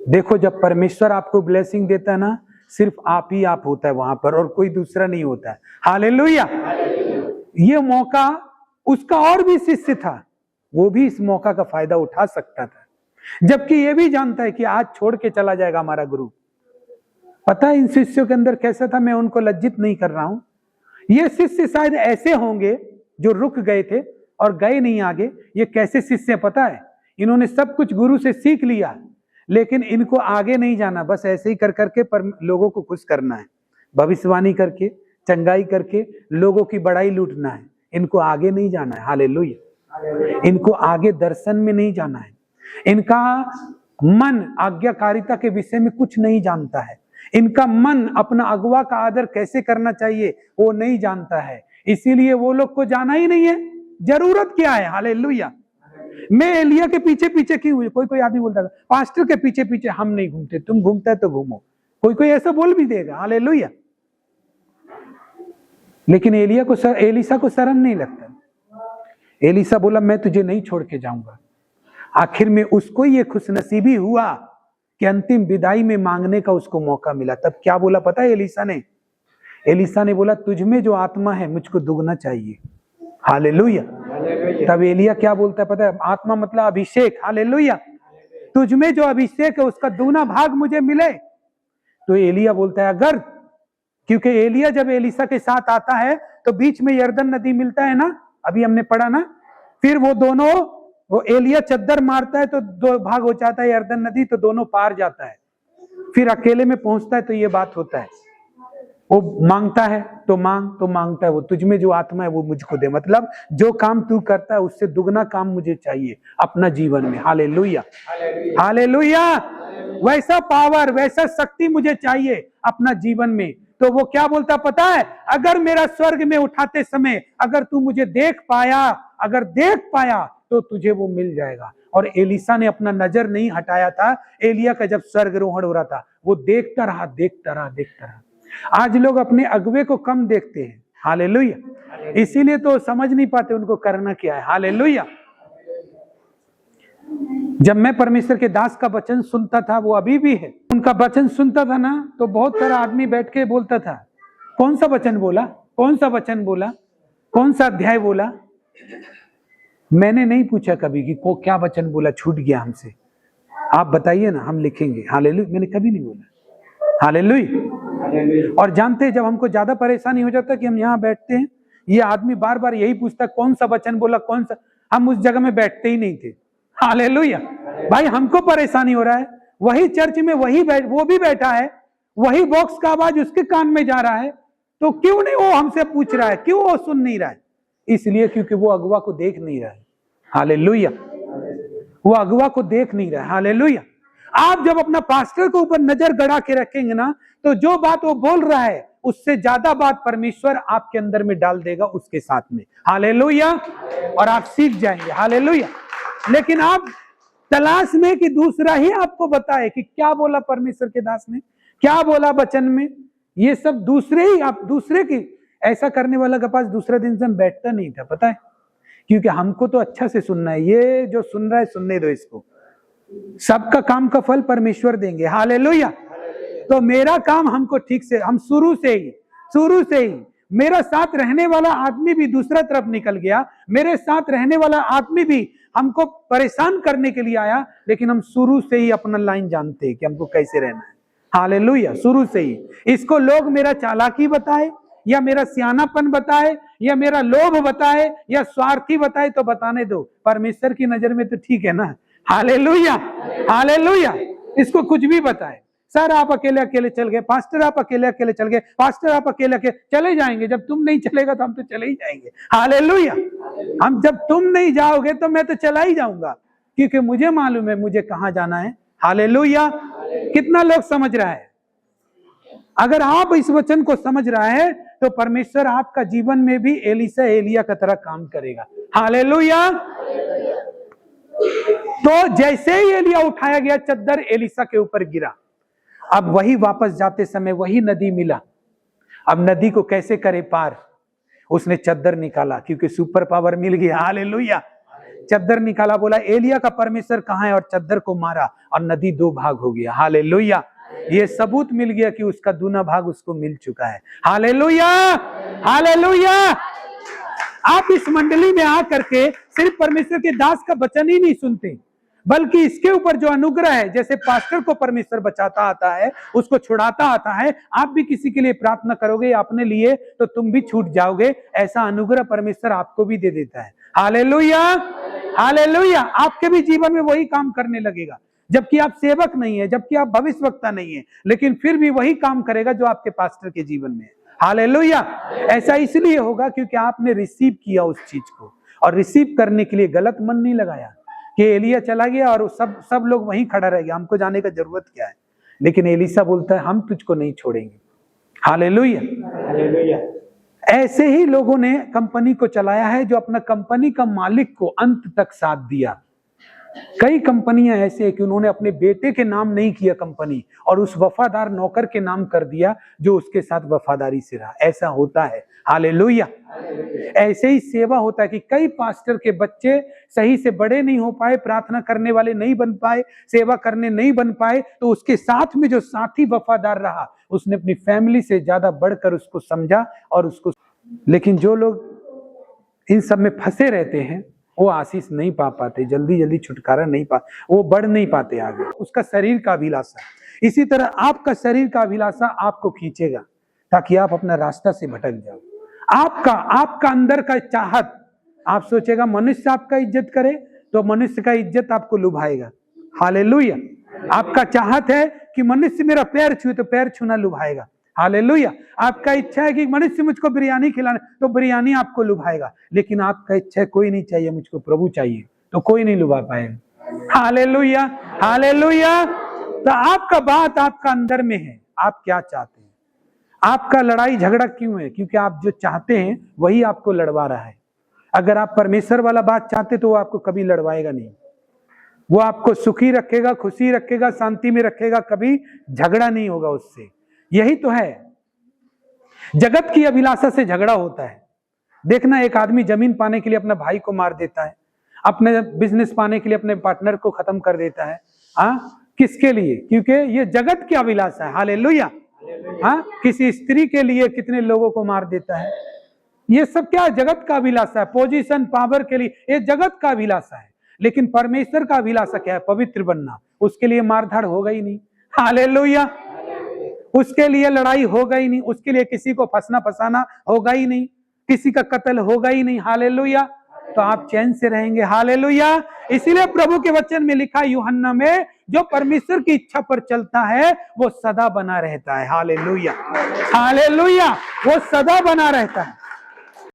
देखो जब परमेश्वर आपको ब्लेसिंग देता है ना, सिर्फ आप ही आप होता है वहां पर, और कोई दूसरा नहीं होता है। हालेलुया। ये मौका उसका और भी शिष्य था, वो भी इस मौका का फायदा उठा सकता था, जबकि ये भी जानता है कि आज छोड़ के चला जाएगा हमारा गुरु। पता है इन शिष्यों के अंदर कैसा था, मैं उनको लज्जित नहीं कर रहा हूं। ये शिष्य शायद ऐसे होंगे जो रुक गए थे और गए नहीं आगे। ये कैसे शिष्य पता है, इन्होंने सब कुछ गुरु से सीख लिया, लेकिन इनको आगे नहीं जाना, बस ऐसे ही कर करके लोगों को खुश करना है, भविष्यवाणी करके, चंगाई करके लोगों की बड़ाई लूटना है। इनको आगे नहीं जाना है। हालेलुया। इनको आगे दर्शन में नहीं जाना है। इनका मन आज्ञाकारिता के विषय में कुछ नहीं जानता है। इनका मन अपना अगुआ का आदर कैसे करना चाहिए वो नहीं जानता है, इसीलिए वो लोग को जाना ही नहीं है। जरूरत क्या है। हालेलुया। मैं एलिया के पीछे पीछे क्यों हुई? कोई आदमी बोलता है पास्टर के पीछे पीछे हम नहीं घूमते, तुम घूमता है तो घूमो। कोई ऐसा बोल भी देगा। हालेलुया। लेकिन एलीशा को शर्म नहीं लगता। एलीशा बोला मैं तुझे नहीं छोड़ के जाऊंगा। आखिर में उसको ये खुशनसीबी हुआ कि अंतिम विदाई में मांगने का उसको मौका मिला। तब क्या बोला पता है एलीशा ने? एलीशा ने बोला तुझ में जो आत्मा है मुझको दुगना चाहिए। हालेलुया। तब एलिया क्या बोलता है पता है? आत्मा मतलब अभिषेक। हालेलुया। तुझ में जो अभिषेक है उसका दुगना भाग मुझे मिले। तो एलिया बोलता है अगर, क्योंकि एलिया जब एलीशा के साथ आता है तो बीच में यरदन नदी मिलता है ना, अभी हमने पढ़ा ना, फिर वो दोनों, वो एलिया चद्दर मारता है तो दो भाग हो जाता है यरदन नदी, तो दोनों पार जाता है। फिर अकेले में पहुंचता है तो ये बात होता है। वो मांगता है तो मांगता है वो, तुझ में जो आत्मा है वो मुझको दे। मतलब जो काम तू करता है उससे दुगना काम मुझे चाहिए अपना जीवन में। हालेलुया। हालेलुया। वैसा पावर, वैसा शक्ति मुझे चाहिए अपना जीवन में। तो वो क्या बोलता पता है, अगर मेरा स्वर्ग में उठाते समय अगर तू मुझे देख पाया तो तुझे वो मिल जाएगा। और एलिशा ने अपना नजर नहीं हटाया था एलिया का जब स्वर्गरोहण हो रहा था, वो देखता रहा। आज लोग अपने अगुवे को कम देखते हैं, हालेलुया, इसीलिए तो समझ नहीं पाते उनको करना क्या है, हालेलुया। जब मैं परमेश्वर के दास का वचन सुनता था, वो अभी भी है, उनका वचन सुनता था ना, तो बहुत सारा आदमी बैठ के बोलता था, कौन सा वचन बोला, कौन सा अध्याय बोला। मैंने नहीं पूछा कभी कि को क्या वचन बोला, छूट गया हमसे, आप बताइए ना, हम लिखेंगे, हालेलुया। मैंने कभी नहीं बोला, हालेलुया। और जानते हैं, जब हमको ज्यादा परेशानी हो जाता है कि हम यहाँ बैठते हैं, ये आदमी बार बार यही पूछता कौन सा वचन बोला, कौन सा, हम उस जगह में बैठते ही नहीं थे, हालेलुया। भाई हमको परेशानी हो रहा है, वही चर्च में वो भी बैठा है, वही बॉक्स का आवाज उसके कान में जा रहा है, तो क्यों नहीं वो हमसे पूछ रहा है, क्यों वो सुन नहीं रहा है? इसलिए क्योंकि वो अगुवा को देख नहीं रहा है, हालेलुया। वो अगुवा को देख नहीं रहा है, हालेलुया। आप जब अपना पास्टर को ऊपर नजर गड़ा के रखेंगे ना, तो जो बात वो बोल रहा है उससे ज्यादा बात परमेश्वर आपके अंदर में डाल देगा उसके साथ में, हालेलुया। और आप सीख जाएंगे, हालेलुया। लेकिन आप तलाश में कि दूसरा ही आपको बताए कि क्या बोला परमेश्वर के दास ने, क्या बोला वचन में, ये सब दूसरे की, ऐसा करने वाला के पास दूसरा दिन से हम बैठता नहीं था, पता है, क्योंकि हमको तो अच्छा से सुनना है, ये जो सुन रहा है सुनने दो इसको, सबका काम का फल परमेश्वर देंगे, हालेलुया। तो मेरा काम हमको ठीक से, हम शुरू से ही मेरा साथ रहने वाला आदमी भी दूसरा तरफ निकल गया, मेरे साथ रहने वाला आदमी भी हमको परेशान करने के लिए आया, लेकिन हम शुरू से ही अपना लाइन जानते हैं कि हमको कैसे रहना है, हालेलुया। शुरू से ही इसको लोग मेरा चालाकी बताए या मेरा सियानापन बताए या मेरा लोभ बताए या स्वार्थी बताए तो बताने दो, परमेश्वर की नजर में तो ठीक है ना, हालेलुया, हालेलुया। इसको कुछ भी बताए, सर आप अकेले चल गए, पास्टर आप अकेले चल गए, पास्टर आप अकेले चले जाएंगे, जब तुम नहीं चलेगा तो हम तो चले ही जाएंगे, हालेलुया। हम जब तुम नहीं जाओगे तो मैं तो चला ही जाऊंगा, क्योंकि मुझे मालूम है मुझे कहां जाना है, हालेलुया। कितना लोग समझ रहा है? अगर आप इस वचन को समझ रहा है तो परमेश्वर आपका जीवन में भी एलिशा एलिया का तरह काम करेगा, हालेलुया। तो जैसे ही एलिया उठाया गया, चद्दर एलिशा के ऊपर गिरा। अब वही वापस जाते समय वही नदी मिला, अब नदी को कैसे करे पार, उसने चद्दर निकाला, क्योंकि सुपर पावर मिल गया, हालेलुया। चद्दर निकाला, बोला एलिया का परमेश्वर कहां है, और चद्दर को मारा और नदी दो भाग हो गया, हालेलुया। ये सबूत मिल गया कि उसका दूना भाग उसको मिल चुका है, हालेलुया, हालेलुया। आप इस मंडली में आकर के सिर्फ परमेश्वर के दास का वचन ही नहीं सुनते, बल्कि इसके ऊपर जो अनुग्रह है, जैसे पास्टर को परमेश्वर बचाता आता है, उसको छुड़ाता आता है, आप भी किसी के लिए प्रार्थना करोगे अपने लिए तो तुम भी छूट जाओगे, ऐसा अनुग्रह परमेश्वर आपको भी दे देता है, हालेलुया, हालेलुया। आपके भी जीवन में वही काम करने लगेगा, जबकि आप सेवक नहीं है, जबकि आप भविष्यवक्ता नहीं है, लेकिन फिर भी वही काम करेगा जो आपके पास्टर के जीवन में है, हालेलुया। ऐसा इसलिए होगा क्योंकि आपने रिसीव किया उस चीज को, और रिसीव करने के लिए गलत मन नहीं लगाया कि एलिया चला गया और सब लोग वहीं खड़ा रह गया, हमको जाने का जरूरत क्या है। लेकिन एलिशा बोलता है हम तुझको नहीं छोड़ेंगे, हालेलुया, हालेलुया। ऐसे ही लोगों ने कंपनी को चलाया है, जो अपना कंपनी का मालिक को अंत तक साथ दिया। कई कंपनियां ऐसे है कि उन्होंने अपने बेटे के नाम नहीं किया कंपनी, और उस वफादार नौकर के नाम कर दिया जो उसके साथ वफादारी से रहा। ऐसा होता है, हालेलुया। ऐसे ही सेवा होता है कि कई पास्टर के बच्चे सही से बड़े नहीं हो पाए, प्रार्थना करने वाले नहीं बन पाए, सेवा करने नहीं बन पाए, तो उसके साथ में जो साथी वफादार रहा, उसने अपनी फैमिली से ज्यादा बढ़कर उसको समझा और उसको। लेकिन जो लोग इन सब में फंसे रहते हैं वो आशीष नहीं पा पाते, जल्दी छुटकारा नहीं पा, वो बढ़ नहीं पाते आगे। उसका शरीर का अभिलाषा, इसी तरह आपका शरीर का अभिलाषा आपको खींचेगा ताकि आप अपना रास्ता से भटक जाओ। आपका अंदर का चाहत, आप सोचेगा मनुष्य आपका इज्जत करे तो मनुष्य का इज्जत आपको लुभाएगा, हालेलुया। आपका चाहत है कि मनुष्य मेरा पैर छुए तो पैर छूना लुभाएगा, हालेलुया। आपका इच्छा है कि मनुष्य मुझको बिरयानी खिलाने तो बिरयानी आपको लुभाएगा, लेकिन आपका इच्छा है कोई नहीं चाहिए, मुझको प्रभु चाहिए, तो कोई नहीं लुभा पाएगा, हालेलुया, हालेलुया। तो आपका बात आपका अंदर में है, आप क्या चाहते हैं। आपका लड़ाई झगड़ा क्यों है? क्योंकि आप जो चाहते हैं वही आपको लड़वा रहा है। अगर आप परमेश्वर वाला बात चाहते तो वो आपको कभी लड़वाएगा नहीं, वो आपको सुखी रखेगा, खुशी रखेगा, शांति में रखेगा, कभी झगड़ा नहीं होगा उससे। यही तो है, जगत की अभिलाषा से झगड़ा होता है। देखना, एक आदमी जमीन पाने के लिए अपने भाई को मार देता है, अपने बिजनेस पाने के लिए अपने पार्टनर को खत्म कर देता है। किसके लिए? क्योंकि ये जगत की अभिलाषा है। हालेलुया। किसी स्त्री के लिए कितने लोगों को मार देता है। ये सब क्या जगत का अभिलाषा है। पोजीशन, पावर के लिए ये जगत का अभिलाषा है। लेकिन परमेश्वर का अभिलाषा क्या है? पवित्र बनना। उसके लिए मारधाड़ होगा ही नहीं। हालेलुया। उसके लिए लड़ाई होगा ही नहीं, उसके लिए किसी को फंसना फंसाना होगा ही नहीं, किसी का कत्ल होगा ही नहीं। हालेलुया। तो आप चैन से रहेंगे। हालेलुया। इसीलिए प्रभु के वचन में लिखा यूहन्ना में, जो परमेश्वर की इच्छा पर चलता है वो सदा बना रहता है। हालेलुया। हालेलुया। वो सदा बना रहता है।